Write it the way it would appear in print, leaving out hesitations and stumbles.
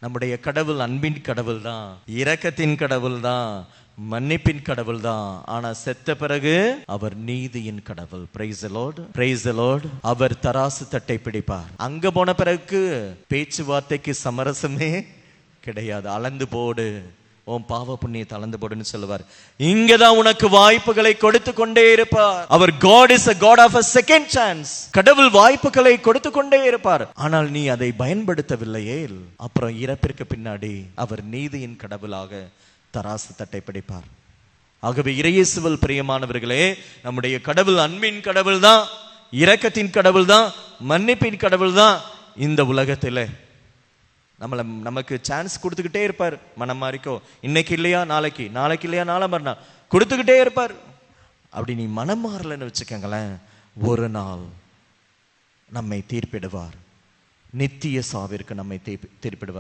நம்முடைய கடவுள் அன்பின் கடவுள் தான், இரக்கத்தின் கடவுள் தான், மன்னிப்பின் கடவுள் தான். ஆனா செத்த பிறகு அவர் நீதியின் கடவுள். Praise the lord, praise the lord. அவர் தராசு தட்டை பிடிப்பார். அங்க போன பிறகு பேச்சுவார்த்தைக்கு சமரசமே கிடையாது. அளந்து போடு, உன் பாவ புண்ணியத்தை அளந்து போடுன்னு சொல்லுவார். இங்கதான் உனக்கு வாய்ப்புகளை கொடுத்து கொண்டே இருப்பார். அவர் God is a God of a second chance. கடவுள் வாய்ப்புகளை கொடுத்து கொண்டே இருப்பார். ஆனால் நீ அதை பயன்படுத்தவில்லையே, அப்புறம் இறப்பிற்கு பின்னாடி அவர் நீதியின் கடவுளாக தராசு தட்டை பிடிப்பார். ஆகவே இறையேசுவில் பிரியமானவர்களே, நம்முடைய கடவுள் அன்பின் கடவுள் தான், இரக்கத்தின் கடவுள் தான், மன்னிப்பின் கடவுள் தான். இந்த உலகத்திலே நமக்கு சான்ஸ் கொடுத்துக்கிட்டே இருப்பார். மனம் மாறிக்கோ, இன்னைக்கு இல்லையா நாளைக்கு, நாளைக்கு இல்லையா நாளை மறுநாள் கொடுத்துக்கிட்டே இருப்பார். அப்படி நீ மனம் மாறலன்னு வச்சுக்கங்களேன், ஒரு நாள் நம்மை தீர்ப்பிடுவார். நித்திய சாவிற்கு நம்மை தீர்ப்பிடுவார்.